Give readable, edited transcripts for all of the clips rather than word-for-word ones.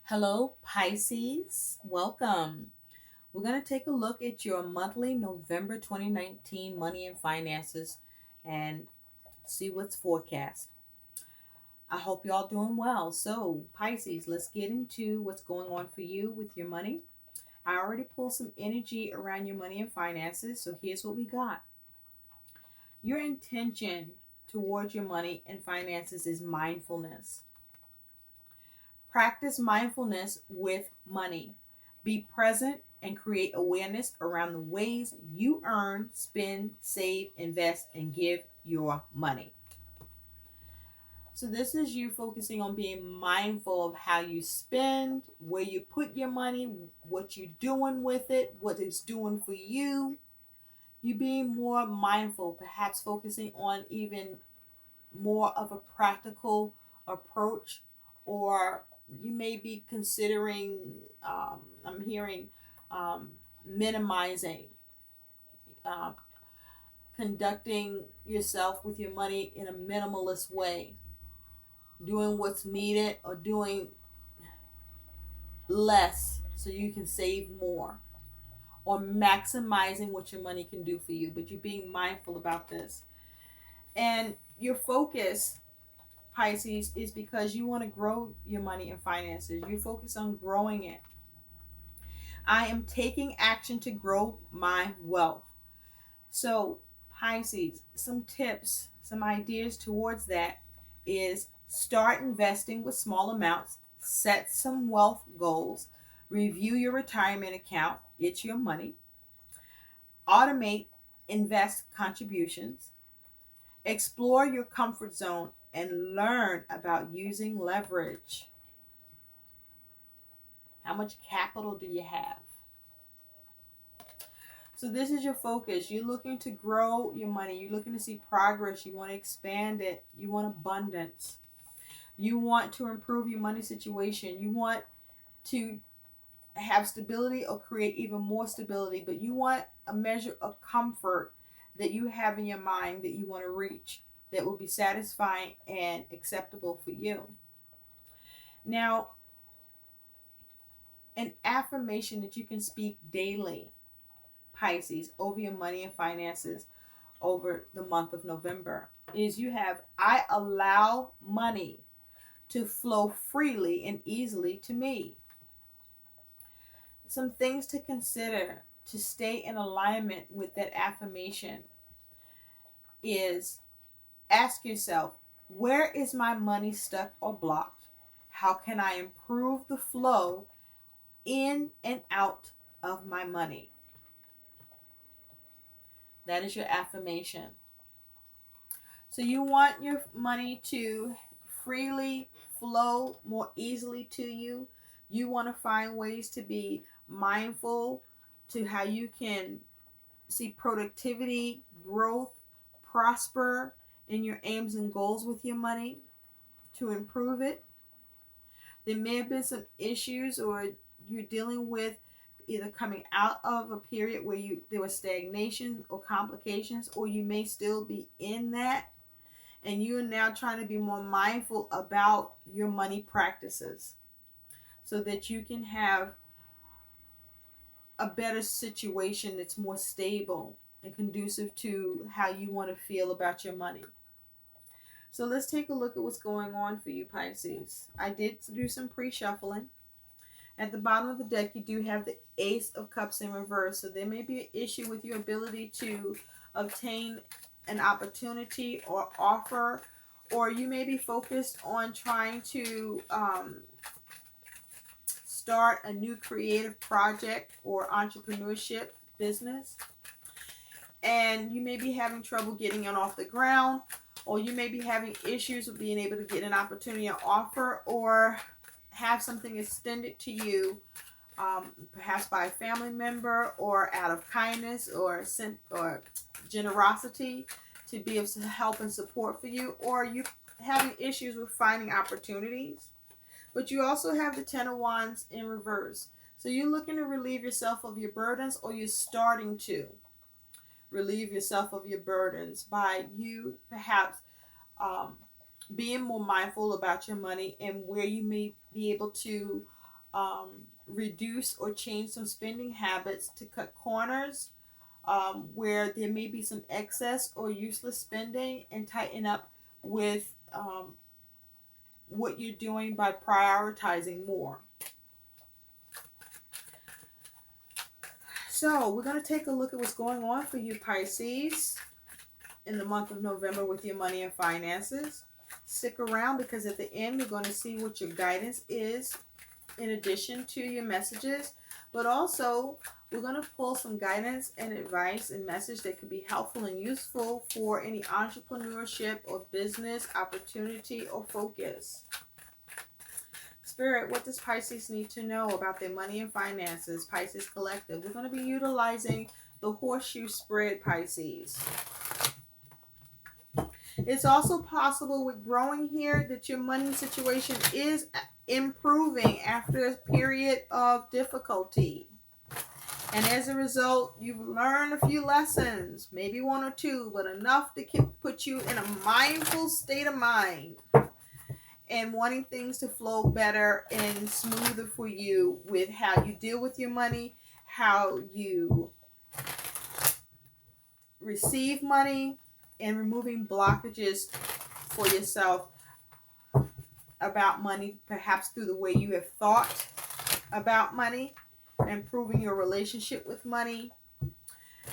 Hello, Pisces. Welcome. We're going to take a look at your monthly November 2019 money and finances and see what's forecast. I hope y'all doing well. So, Pisces, let's get into what's going on for you with your money. I already pulled some energy around your money and finances, so here's what we got. Your intention towards your money and finances is mindfulness. Practice mindfulness with money. Be present and create awareness around the ways you earn, spend, save, invest, and give your money. So, this is you focusing on being mindful of how you spend, where you put your money, what you're doing with it, what it's doing for you. You being more mindful, perhaps focusing on even more of a practical approach, or you may be considering, I'm hearing, um, minimizing, uh, conducting yourself with your money in a minimalist way, doing what's needed or doing less so you can save more, or maximizing what your money can do for you. But you're being mindful about this. And your focus, Pisces, is because you want to grow your money and finances. You focus on growing it. I am taking action to grow my wealth. So, Pisces, some tips, some ideas towards that is start investing with small amounts, set some wealth goals, review your retirement account, it's your money, automate invest contributions, explore your comfort zone, and learn about using leverage. How much capital do you have? So this is your focus. You're looking to grow your money. You're looking to see progress. You want to expand it. You want abundance. You want to improve your money situation. You want to have stability or create even more stability, but you want a measure of comfort that you have in your mind that you want to reach that will be satisfying and acceptable for you. Now, an affirmation that you can speak daily, Pisces, over your money and finances over the month of November is you have, I allow money to flow freely and easily to me. Some things to consider to stay in alignment with that affirmation is ask yourself, where is my money stuck or blocked? How can I improve the flow in and out of my money? That is your affirmation. So you want your money to freely flow more easily to you. You want to find ways to be mindful to how you can see productivity, growth, prosper in your aims and goals with your money to improve it. There may have been some issues or you're dealing with either coming out of a period where there was stagnation or complications, or you may still be in that and you are now trying to be more mindful about your money practices so that you can have a better situation that's more stable and conducive to how you want to feel about your money. So let's take a look at what's going on for you, Pisces. I did do some pre-shuffling. At the bottom of the deck, you do have the Ace of Cups in reverse. So there may be an issue with your ability to obtain an opportunity or offer, or you may be focused on trying to start a new creative project or entrepreneurship business. And you may be having trouble getting it off the ground, or you may be having issues with being able to get an opportunity or offer, or have something extended to you, perhaps by a family member or out of kindness or generosity to be of help and support for you, or you having issues with finding opportunities. But you also have the Ten of Wands in reverse. So you're looking to relieve yourself of your burdens, or you're starting to relieve yourself of your burdens by you perhaps um, being more mindful about your money and where you may be able to reduce or change some spending habits to cut corners where there may be some excess or useless spending, and tighten up with what you're doing by prioritizing more. So we're going to take a look at what's going on for you, Pisces, in the month of November with your money and finances. Stick around, because at the end we're going to see what your guidance is in addition to your messages, but also we're going to pull some guidance and advice and message that could be helpful and useful for any entrepreneurship or business opportunity or focus. Spirit, what does Pisces need to know about their money and finances? Pisces Collective. We're going to be utilizing the horseshoe spread, Pisces. It's also possible with growing here that your money situation is improving after a period of difficulty. And as a result, you've learned a few lessons, maybe one or two, but enough to put you in a mindful state of mind and wanting things to flow better and smoother for you with how you deal with your money, how you receive money, and removing blockages for yourself about money, perhaps through the way you have thought about money, improving your relationship with money,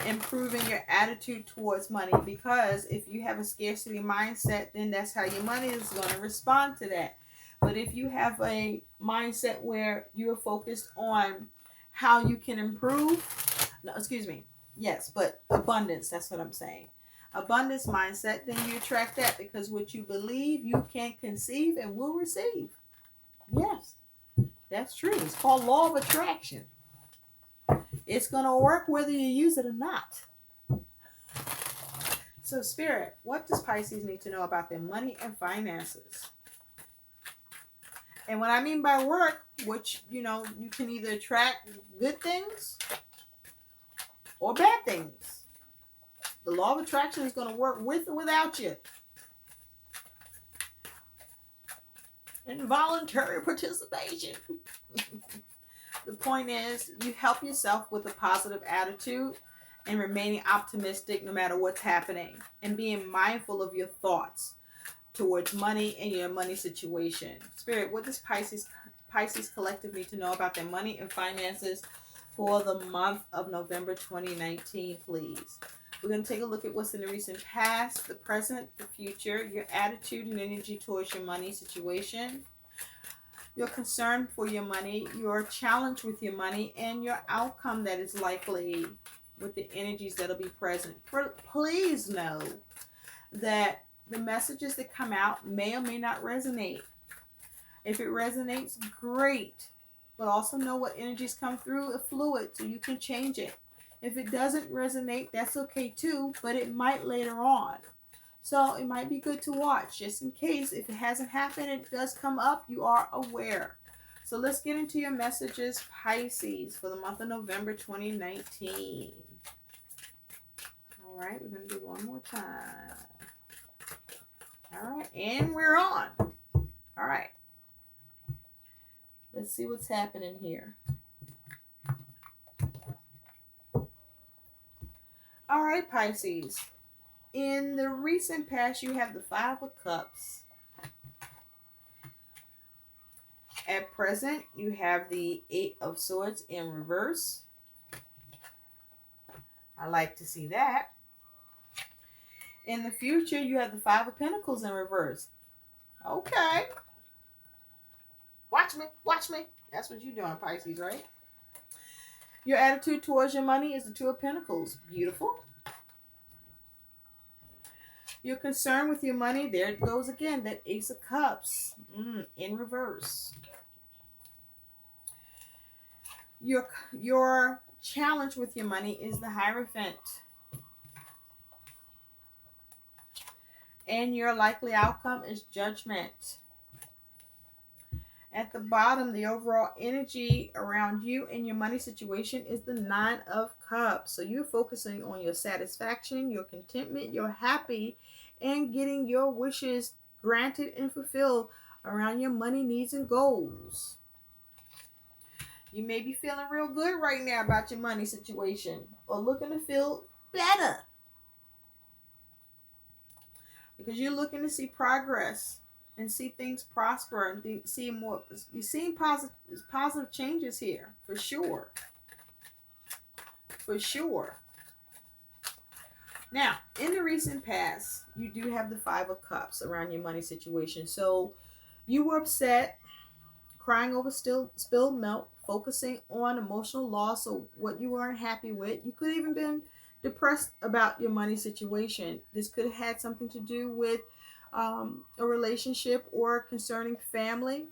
improving your attitude towards money. Because if you have a scarcity mindset, then that's how your money is going to respond to that. But if you have a mindset where you're focused on how you can improve, but abundance, that's what I'm saying. Abundance mindset, then you attract that, because what you believe, you can conceive and will receive. Yes, that's true. It's called law of attraction. It's going to work whether you use it or not. So, Spirit, what does Pisces need to know about their money and finances? And what I mean by work, which, you can either attract good things or bad things. The law of attraction is going to work with or without you. Involuntary participation. The point is, you help yourself with a positive attitude and remaining optimistic no matter what's happening, and being mindful of your thoughts towards money and your money situation. Spirit, what does Pisces Collective need to know about their money and finances for the month of November 2019, please? We're going to take a look at what's in the recent past, the present, the future, your attitude and energy towards your money situation, your concern for your money, your challenge with your money, and your outcome that is likely with the energies that will be present. Please know that the messages that come out may or may not resonate. If it resonates, great. But also know what energies come through are fluid, so you can change it. If it doesn't resonate, that's okay too, but it might later on. So it might be good to watch, just in case. If it hasn't happened, it does come up, you are aware. So let's get into your messages, Pisces, for the month of November 2019. All right, we're going to do one more time. All right, and we're on. All right. Let's see what's happening here. All right, Pisces. In the recent past, you have the Five of Cups. At present, you have the Eight of Swords in reverse. I like to see that. In the future, you have the Five of Pentacles in reverse. Okay. Watch me, watch me. That's what you're doing, Pisces, right? Your attitude towards your money is the Two of Pentacles. Beautiful. Your concern with your money, there it goes again, that Ace of Cups in reverse. Your challenge with your money is the Hierophant. And your likely outcome is Judgment. At the bottom, the overall energy around you and your money situation is the Nine of Cups. So you're focusing on your satisfaction, your contentment, you're happy, and getting your wishes granted and fulfilled around your money needs and goals. You may be feeling real good right now about your money situation or looking to feel better because you're looking to see progress and see things prosper and see more. You're seeing positive changes here for sure. For sure. Now, in the recent past, you do have the Five of Cups around your money situation. So you were upset, crying over spilled milk, focusing on emotional loss or what you weren't happy with. You could even been depressed about your money situation. This could have had something to do with a relationship or concerning family,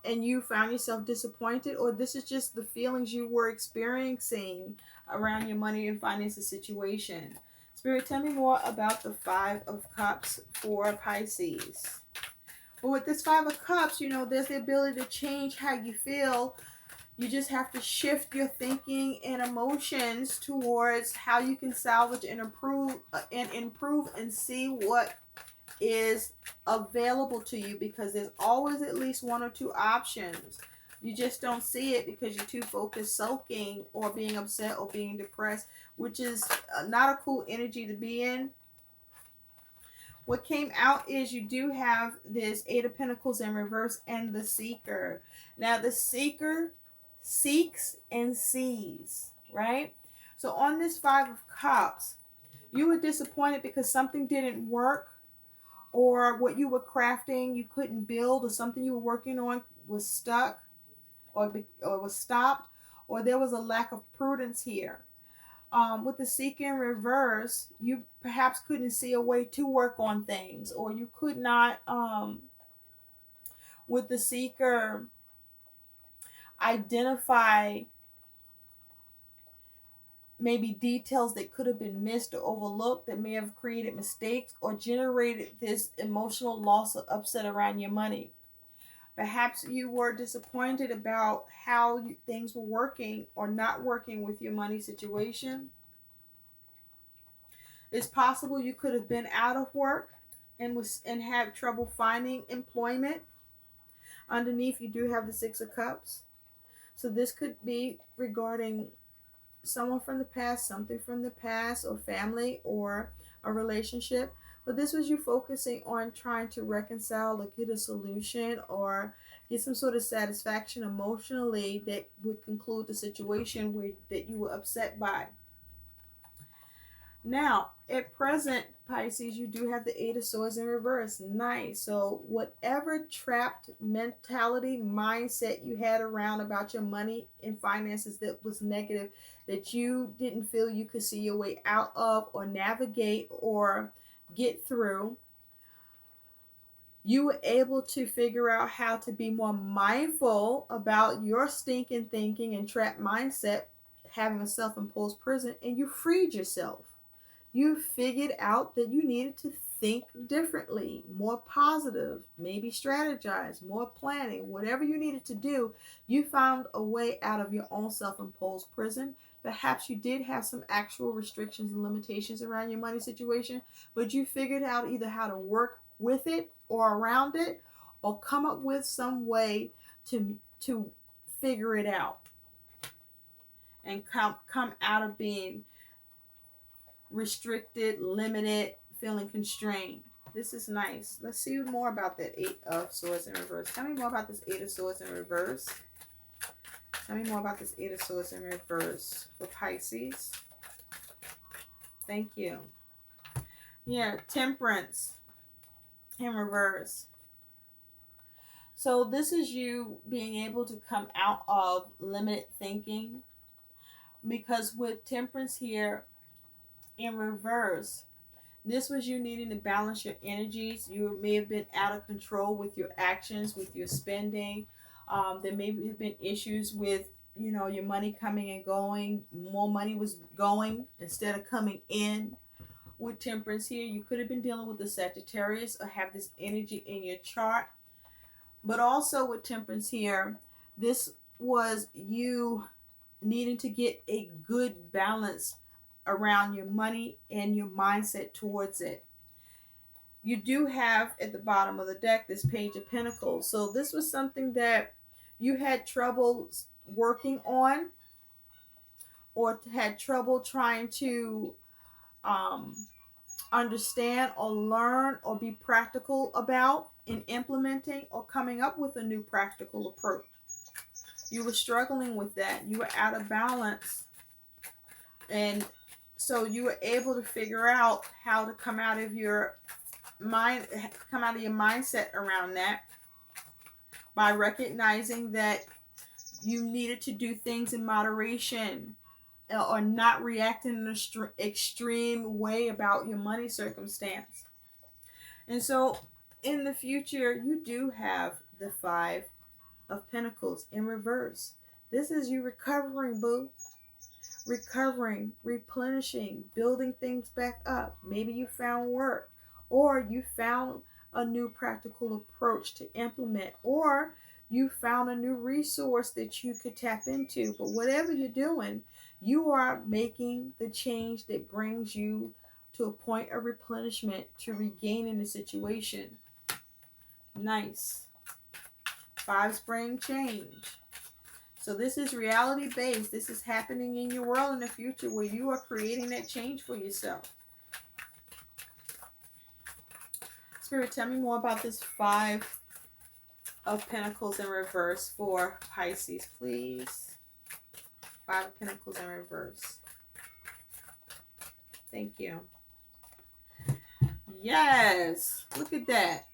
and you found yourself disappointed, or this is just the feelings you were experiencing around your money and finances situation. Spirit, tell me more about the Five of Cups for Pisces. Well, with this Five of Cups, there's the ability to change how you feel. You just have to shift your thinking and emotions towards how you can salvage and improve and see what is available to you, because there's always at least one or two options. You just don't see it because you're too focused sulking or being upset or being depressed, which is not a cool energy to be in. What came out is you do have this Eight of Pentacles in reverse and the Seeker. Now the Seeker seeks and sees, right? So on this Five of Cups, you were disappointed because something didn't work, or what you were crafting you couldn't build, or something you were working on was stuck or was stopped, or there was a lack of prudence here. With the Seeker in reverse, you perhaps couldn't see a way to work on things, or you could not, with the Seeker, identify maybe details that could have been missed or overlooked that may have created mistakes or generated this emotional loss or upset around your money. Perhaps you were disappointed about how things were working or not working with your money situation. It's possible you could have been out of work and have trouble finding employment. Underneath, you do have the Six of Cups. So this could be regarding someone from the past, something from the past, or family, or a relationship. But this was you focusing on trying to reconcile or get a solution or get some sort of satisfaction emotionally that would conclude the situation that you were upset by. Now, at present, Pisces, you do have the Eight of Swords in reverse. Nice. So whatever trapped mentality, mindset you had around about your money and finances that was negative, that you didn't feel you could see your way out of or navigate or get through, you were able to figure out how to be more mindful about your stinking thinking and trapped mindset, having a self-imposed prison, and you freed yourself. You figured out that you needed to think differently, more positive, maybe strategize, more planning, whatever you needed to do. You found a way out of your own self-imposed prison. Perhaps you did have some actual restrictions and limitations around your money situation, but you figured out either how to work with it or around it, or come up with some way to figure it out and come out of being restricted, limited, feeling constrained. This is nice. Let's see more about that Eight of Swords in reverse. Tell me more about this Eight of Swords in reverse. Tell me more about this Eight of Swords in reverse for Pisces. Thank you. Yeah, Temperance in reverse. So this is you being able to come out of limited thinking, because with Temperance here in reverse, this was you needing to balance your energies. You may have been out of control with your actions, with your spending. There may have been issues with, your money coming and going. More money was going instead of coming in. With Temperance here, you could have been dealing with the Sagittarius or have this energy in your chart. But also with Temperance here, this was you needing to get a good balance around your money and your mindset towards it. You do have at the bottom of the deck this Page of Pentacles. So this was something that you had trouble working on or had trouble trying to um, understand or learn or be practical about in implementing or coming up with a new practical approach. You were struggling with that. You were out of balance. And so you were able to figure out how to come out of your mindset around that by recognizing that you needed to do things in moderation or not react in an extreme way about your money circumstance. And so in the future, you do have the Five of Pentacles in reverse. This is you recovering, boo. Recovering, replenishing, building things back up. Maybe you found work, or you found a new practical approach to implement, or you found a new resource that you could tap into. But whatever you're doing, you are making the change that brings you to a point of replenishment, to regaining the situation. Nice. Fives bring change. So this is reality based. This is happening in your world in the future where you are creating that change for yourself. Spirit, tell me more about this Five of Pentacles in reverse for Pisces, please. Five of Pentacles in reverse. Thank you. Yes, look at that.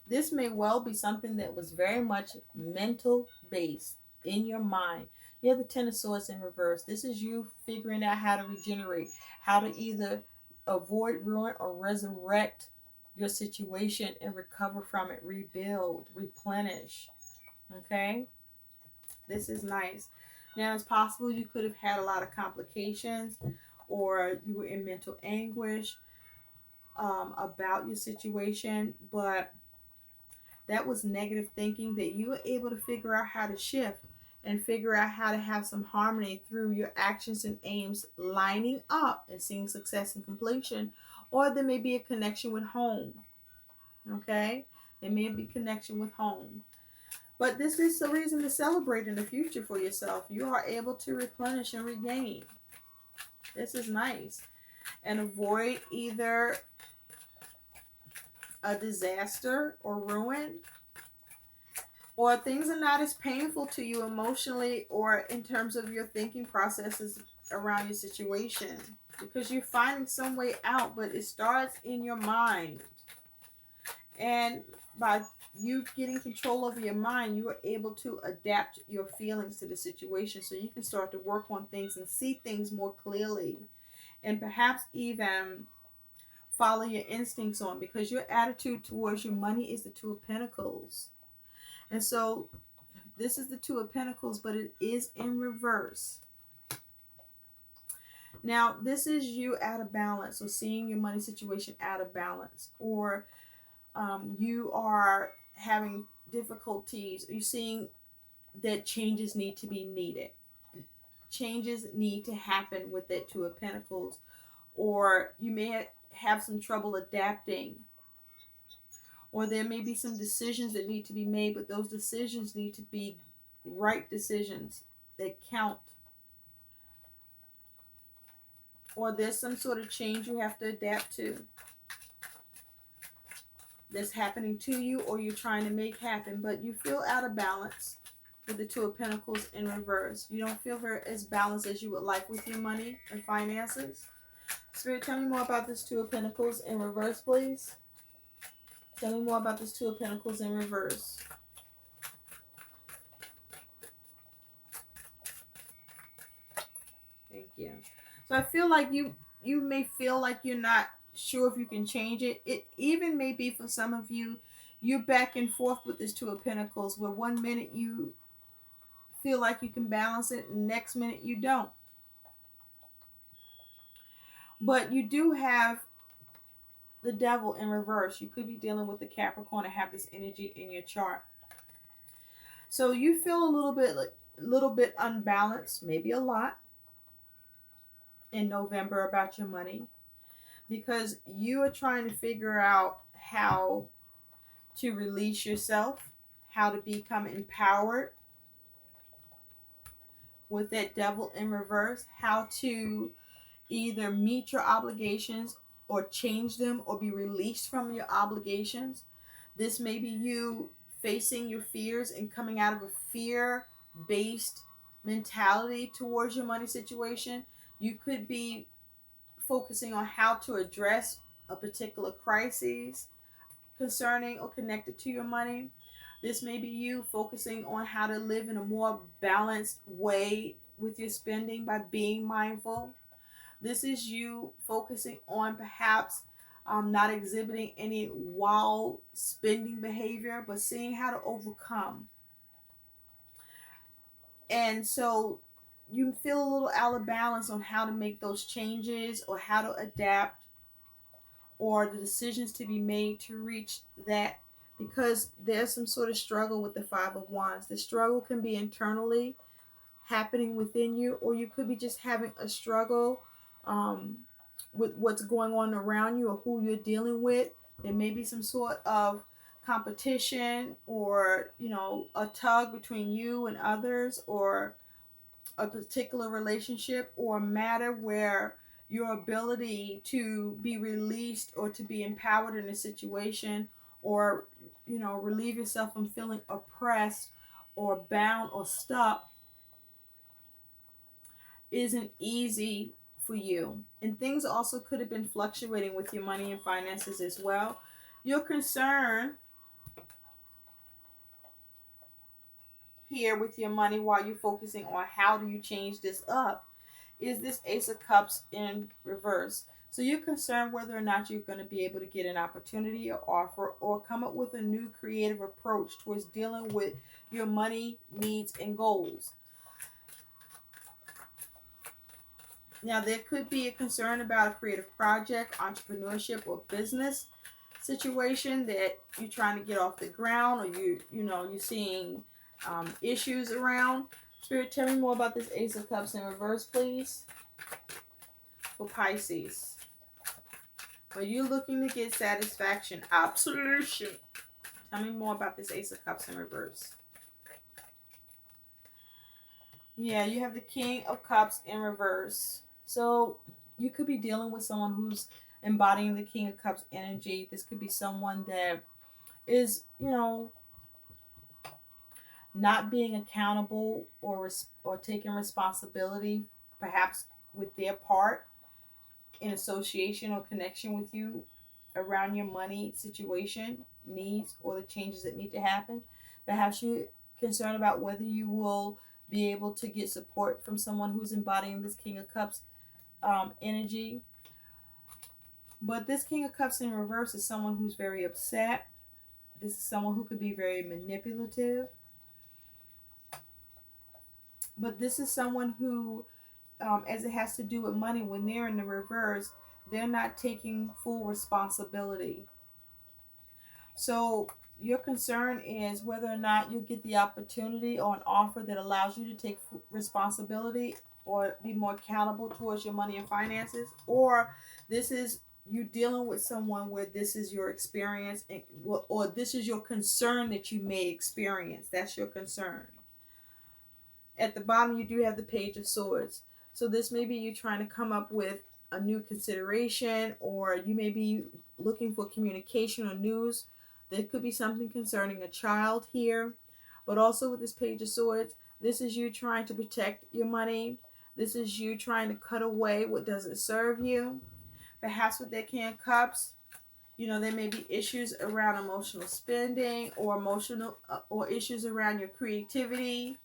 This may well be something that was very much mental based in your mind. You have the Ten of Swords in reverse. This is you figuring out how to regenerate, how to either avoid ruin or resurrect your situation and recover from it, rebuild, replenish. Okay? This is nice. Now, it's possible you could have had a lot of complications or you were in mental anguish about your situation, but that was negative thinking that you were able to figure out how to shift and figure out how to have some harmony through your actions and aims lining up and seeing success and completion. Or there may be a connection with home. Okay? There may be connection with home. But this is a reason to celebrate in the future for yourself. You are able to replenish and regain. This is nice. And avoid either a disaster or ruin, or things are not as painful to you emotionally or in terms of your thinking processes around your situation, because you're finding some way out, but it starts in your mind. And by you getting control over your mind, you are able to adapt your feelings to the situation, so you can start to work on things and see things more clearly, and perhaps even follow your instincts on, because your attitude towards your money is the Two of Pentacles. And so this is the Two of Pentacles, but it is in reverse. Now, this is you out of balance, or seeing your money situation out of balance, or you are having difficulties. You're seeing that changes need to be needed. Changes need to happen with that Two of Pentacles, or you may have some trouble adapting, or there may be some decisions that need to be made, but those decisions need to be right decisions that count. Or there's some sort of change you have to adapt to that's happening to you, or you're trying to make happen, but you feel out of balance with the Two of Pentacles in reverse. You don't feel very as balanced as you would like with your money and finances. Spirit, tell me more about this Two of Pentacles in reverse, please. Tell me more about this Two of Pentacles in reverse. Thank you. So I feel like you may feel like you're not sure if you can change it. It even may be for some of you, you're back and forth with this Two of Pentacles, where one minute you feel like you can balance it, and next minute you don't. But you do have the Devil in reverse. You could be dealing with the Capricorn and have this energy in your chart. So you feel a little bit unbalanced, maybe a lot, in November about your money, because you are trying to figure out how to release yourself, how to become empowered, with that devil in reverse, how to either meet your obligations or change them or be released from your obligations. This may be you facing your fears and coming out of a fear based mentality towards your money situation. You could be focusing on how to address a particular crisis concerning or connected to your money. This may be you focusing on how to live in a more balanced way with your spending by being mindful. This is you focusing on perhaps not exhibiting any wild spending behavior, but seeing how to overcome. And so you feel a little out of balance on how to make those changes or how to adapt or the decisions to be made to reach that, because there's some sort of struggle with the Five of Wands. The struggle can be internally happening within you, or you could be just having a struggle um, with what's going on around you or who you're dealing with. There may be some sort of competition or, a tug between you and others, or a particular relationship or matter where your ability to be released or to be empowered in a situation, or relieve yourself from feeling oppressed or bound or stuck, isn't easy for you. And things also could have been fluctuating with your money and finances as well. Your concern here with your money, while you're focusing on how do you change this up, is this Ace of Cups in reverse. So you're concerned whether or not you're going to be able to get an opportunity or offer or come up with a new creative approach towards dealing with your money needs and goals. Now, there could be a concern about a creative project, entrepreneurship, or business situation that you're trying to get off the ground, or you're seeing issues around. Spirit, tell me more about this Ace of Cups in reverse, please, for Pisces. Are you looking to get satisfaction? Absolution. Tell me more about this Ace of Cups in reverse. Yeah, you have the King of Cups in reverse. So you could be dealing with someone who's embodying the King of Cups energy. This could be someone that is, not being accountable or taking responsibility, perhaps with their part in association or connection with you around your money situation, needs, or the changes that need to happen. Perhaps you're concerned about whether you will be able to get support from someone who's embodying this King of Cups energy. But this King of Cups in reverse is someone who's very upset. This is someone who could be very manipulative. But this is someone who, as it has to do with money, when they're in the reverse, they're not taking full responsibility. So your concern is whether or not you get the opportunity or an offer that allows you to take responsibility or be more accountable towards your money and finances, or this is you dealing with someone where this is your experience, or this is your concern that you may experience. That's your concern. At the bottom, you do have the Page of Swords. So this may be you trying to come up with a new consideration, or you may be looking for communication or news. There could be something concerning a child here. But also with this Page of Swords, this is you trying to protect your money. This is you trying to cut away what doesn't serve you. Perhaps with that King of Cups, there may be issues around emotional spending or or issues around your creativity.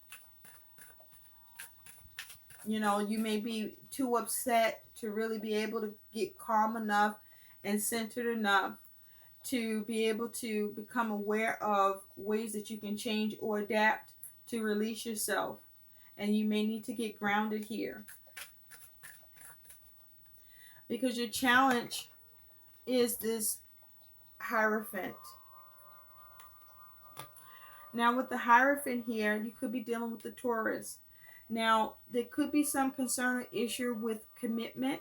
You may be too upset to really be able to get calm enough and centered enough to be able to become aware of ways that you can change or adapt to release yourself. And you may need to get grounded here, because your challenge is this Hierophant. Now with the Hierophant here, you could be dealing with the Taurus. Now, there could be some concern or issue with commitment.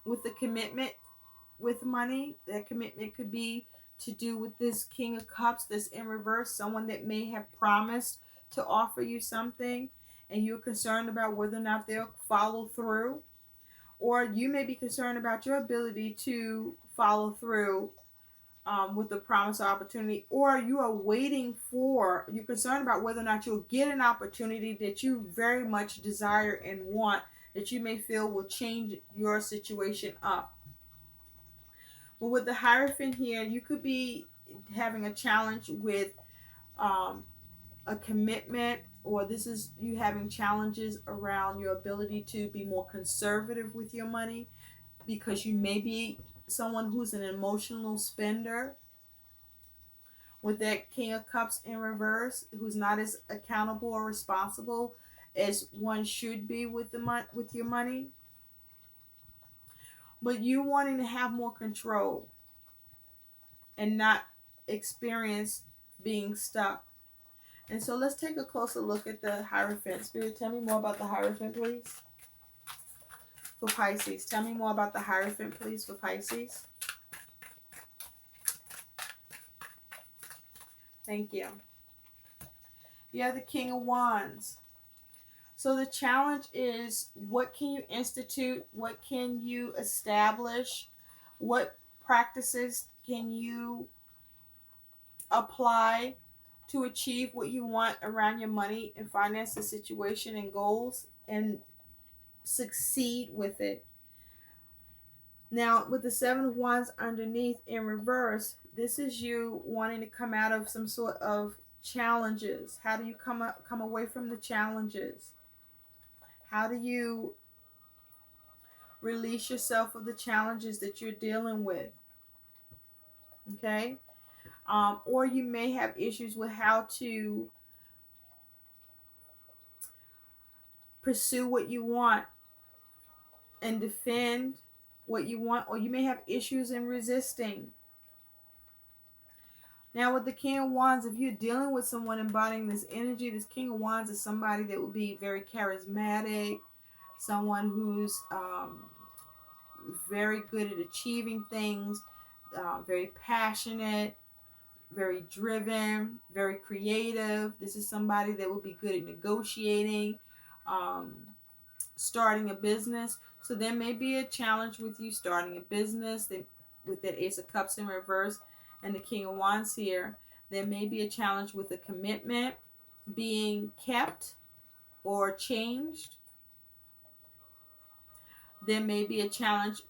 With the commitment with money, that commitment could be to do with this King of Cups that's in reverse. Someone that may have promised to offer you something and you're concerned about whether or not they'll follow through. Or you may be concerned about your ability to follow through with the promise or opportunity. Or you are you're concerned about whether or not you'll get an opportunity that you very much desire and want, that you may feel will change your situation up. But with the Hierophant here, you could be having a challenge with um, a commitment, or this is you having challenges around your ability to be more conservative with your money, because you may be someone who's an emotional spender with that King of Cups in reverse, who's not as accountable or responsible as one should be with with your money. But you wanting to have more control and not experience being stuck. And so let's take a closer look at the Hierophant. Spirit, tell me more about the Hierophant, please, for Pisces. Tell me more about the Hierophant, please, for Pisces. Thank you. You have the King of Wands. So the challenge is, what can you institute? What can you establish? What practices can you apply to achieve what you want around your money and finances situation and goals, and succeed with it? Now, with the Seven of Wands underneath in reverse, this is you wanting to come out of some sort of challenges. How do you come away from the challenges? How do you release yourself of the challenges that you're dealing with? Okay? Or you may have issues with how to pursue what you want and defend what you want, or you may have issues in resisting. Now, with the King of Wands, if you're dealing with someone embodying this energy, this King of Wands is somebody that will be very charismatic, someone who's very good at achieving things, very passionate, very driven, very creative. This is somebody that will be good at negotiating, starting a business. So there may be a challenge with you starting a business with that Ace of Cups in reverse and the King of Wands here. There may be a challenge with a commitment being kept or changed. There may be a challenge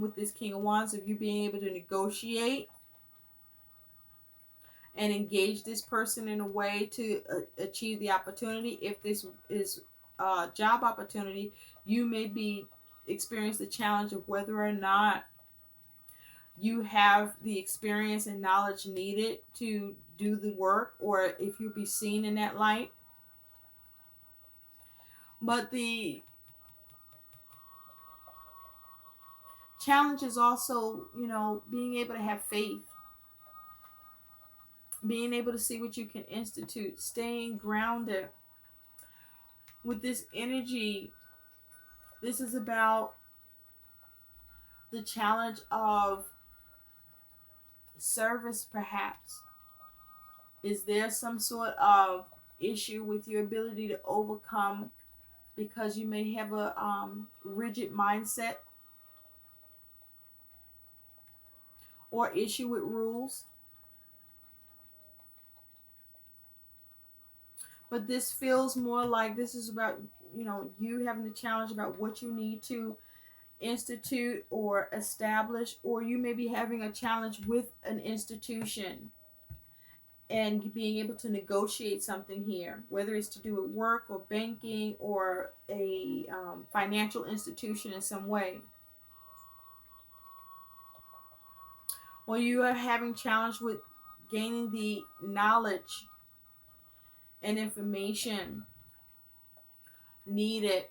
with this King of Wands of you being able to negotiate and engage this person in a way to achieve the opportunity. If this is a job opportunity, you may be experience the challenge of whether or not you have the experience and knowledge needed to do the work, or if you'll be seen in that light. But the challenge is also, being able to have faith, being able to see what you can institute, staying grounded. With this energy, this is about the challenge of service, perhaps. Is there some sort of issue with your ability to overcome because you may have a rigid mindset or issue with rules? But this feels more like this is about, you having the challenge about what you need to institute or establish, or you may be having a challenge with an institution and being able to negotiate something here, whether it's to do with work or banking or a financial institution in some way. Or you are having challenge with gaining the knowledge and information needed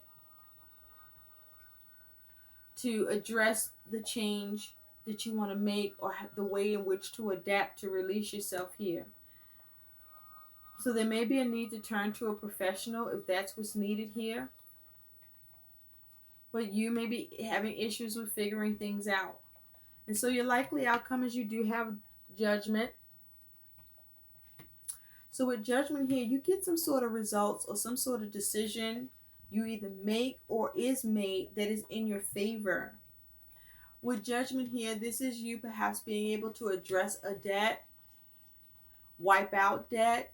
to address the change that you want to make, or the way in which to adapt to release yourself here. So there may be a need to turn to a professional if that's what's needed here. But you may be having issues with figuring things out. And so your likely outcome is you do have Judgment. So with Judgment here, you get some sort of results or some sort of decision you either make or is made that is in your favor. With Judgment here, this is you perhaps being able to address a debt, wipe out debt.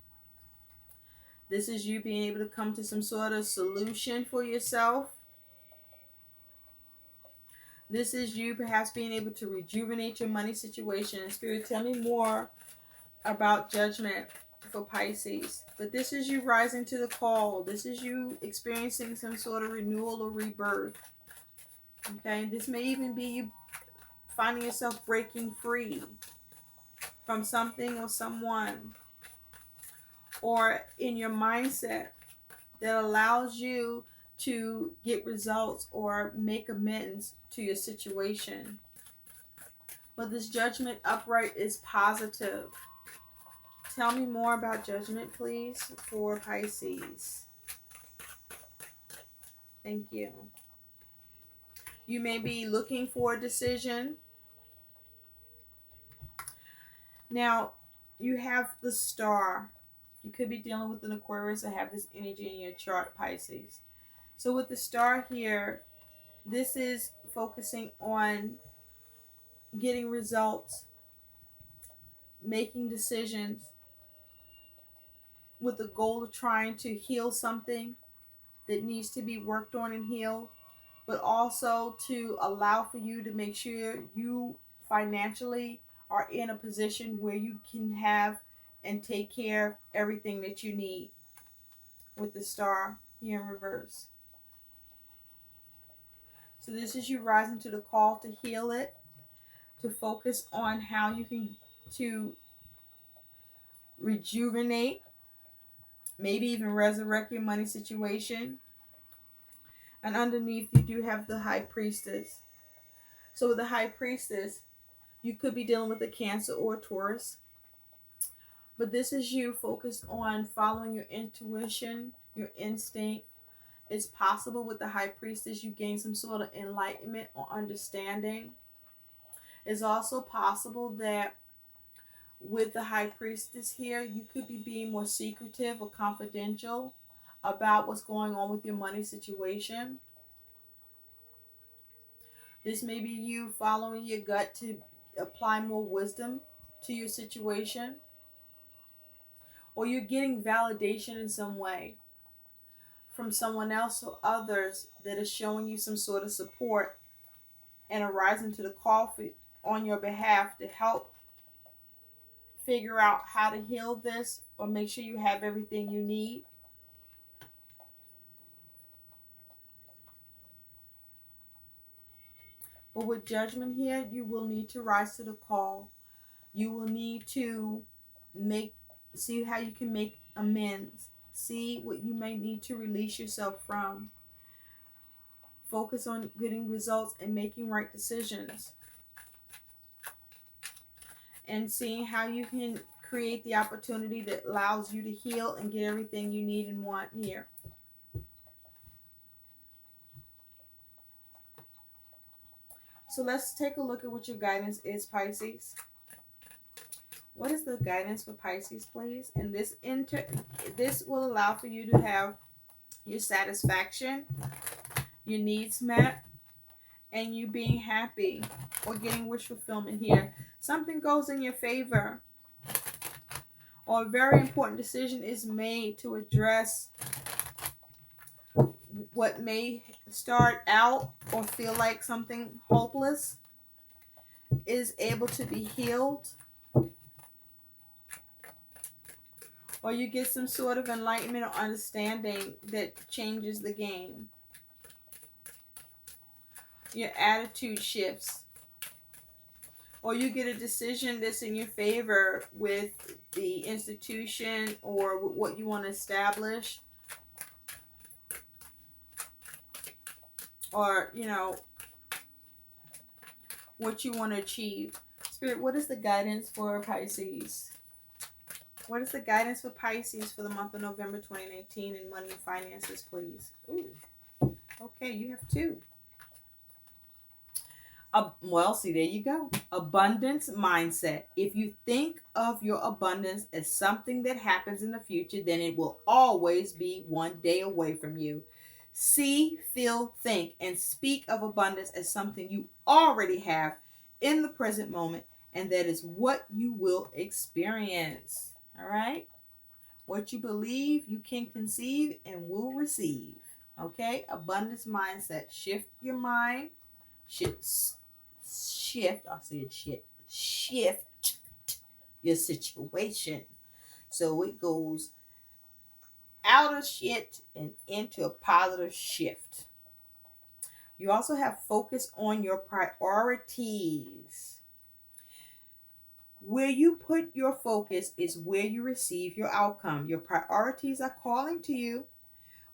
This is you being able to come to some sort of solution for yourself. This is you perhaps being able to rejuvenate your money situation. Spirit, tell me more about Judgment for Pisces. But this is you rising to the call. This is you experiencing some sort of renewal or rebirth. Okay, this may even be you finding yourself breaking free from something or someone, or in your mindset that allows you to get results or make amends to your situation. But this Judgment upright is positive. Tell me more about Judgment, please, for Pisces. Thank you. You may be looking for a decision. Now, you have the Star. You could be dealing with an Aquarius that have this energy in your chart, Pisces. So with the Star here, this is focusing on getting results, making decisions with the goal of trying to heal something that needs to be worked on and healed, but also to allow for you to make sure you financially are in a position where you can have and take care of everything that you need with the Star here in reverse. So this is you rising to the call to heal it, to focus on how you can to rejuvenate, maybe even resurrect your money situation. And underneath you do have the High Priestess. So with the High Priestess, you could be dealing with a Cancer or a Taurus. But this is you focused on following your intuition, your instinct. It's possible with the High Priestess you gain some sort of enlightenment or understanding. It's also possible that with the High Priestess here, you could be being more secretive or confidential about what's going on with your money situation. This may be you following your gut to apply more wisdom to your situation. Or you're getting validation in some way from someone else or others that is showing you some sort of support and are rising to the call on your behalf to help figure out how to heal this or make sure you have everything you need. But with Judgment here, you will need to rise to the call. You will need to see how you can make amends. See what you may need to release yourself from. Focus on getting results and making right decisions. And seeing how you can create the opportunity that allows you to heal and get everything you need and want here. So let's take a look at what your guidance is, Pisces. What is the guidance for Pisces, please? And this will allow for you to have your satisfaction, your needs met, and you being happy or getting wish fulfillment here. Something goes in your favor, or a very important decision is made to address what may start out or feel like something hopeless is able to be healed, or you get some sort of enlightenment or understanding that changes the game. Your attitude shifts, or you get a decision that's in your favor with the institution or what you want to establish, or what you want to achieve. Spirit, what is the guidance for Pisces? What is the guidance for Pisces for the month of November 2019 in money and finances, please? Ooh. Okay, you have two. Well, see, there you go. Abundance mindset. If you think of your abundance as something that happens in the future, then it will always be one day away from you. See, feel, think, and speak of abundance as something you already have in the present moment, and that is what you will experience. All right? What you believe, you can conceive and will receive. Okay? Abundance mindset. Shift your mind. Shift, I'll say it shift your situation so it goes out of shit and into a positive shift. You also have focus on your priorities. Where you put your focus is where you receive your outcome. Your priorities are calling to you,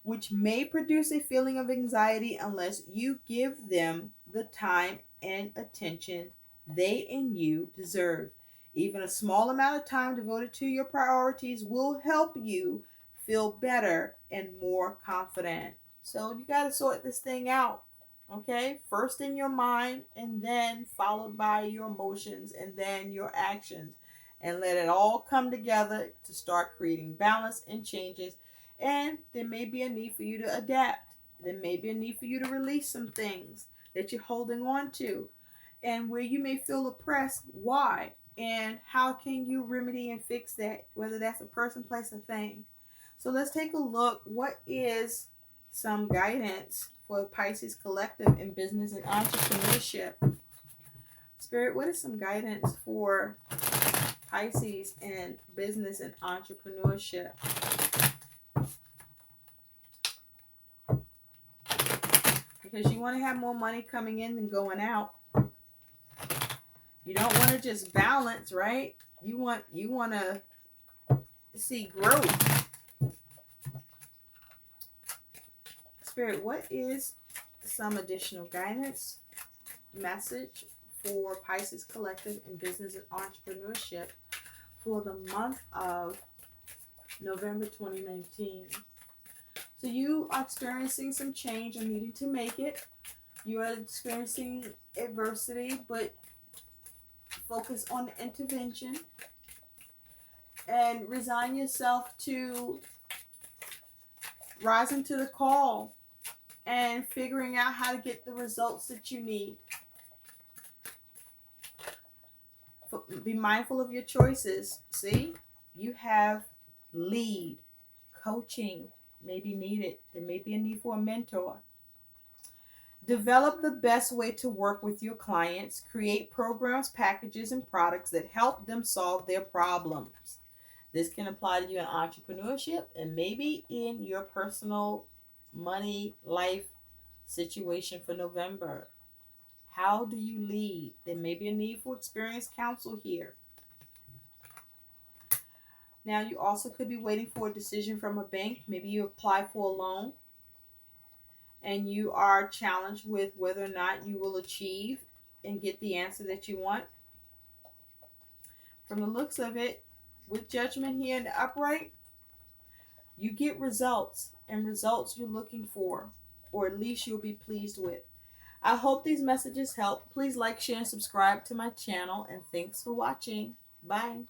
which may produce a feeling of anxiety unless you give them the time and attention they and you deserve. Even a small amount of time devoted to your priorities will help you feel better and more confident. So you got to sort this thing out. Okay? First in your mind, and then followed by your emotions, and then your actions. And let it all come together to start creating balance and changes. And there may be a need for you to adapt. There may be a need for you to release some things that you're holding on to. And where you may feel oppressed, why? And how can you remedy and fix that, whether that's a person, place, or thing? So let's take a look. What is some guidance for Pisces Collective in business and entrepreneurship? Spirit, what is some guidance for Pisces in business and entrepreneurship? Because you want to have more money coming in than going out. You don't want to just balance, right? You want to see growth. Spirit, what is some additional guidance message for Pisces Collective in business and entrepreneurship for the month of November 2019? So you are experiencing some change and needing to make it. You are experiencing adversity, but focus on the intervention and resign yourself to rising to the call and figuring out how to get the results that you need. Be mindful of your choices. See, you have lead, coaching may be needed. There may be a need for a mentor. Develop the best way to work with your clients. Create programs, packages, and products that help them solve their problems. This can apply to you in entrepreneurship and maybe in your personal money life situation for November. How do you lead? There may be a need for experienced counsel here. Now, you also could be waiting for a decision from a bank. Maybe you apply for a loan and you are challenged with whether or not you will achieve and get the answer that you want. From the looks of it, with judgment here in the upright, you get results, and results you're looking for, or at least you'll be pleased with. I hope these messages help. Please like, share, and subscribe to my channel, and thanks for watching. Bye.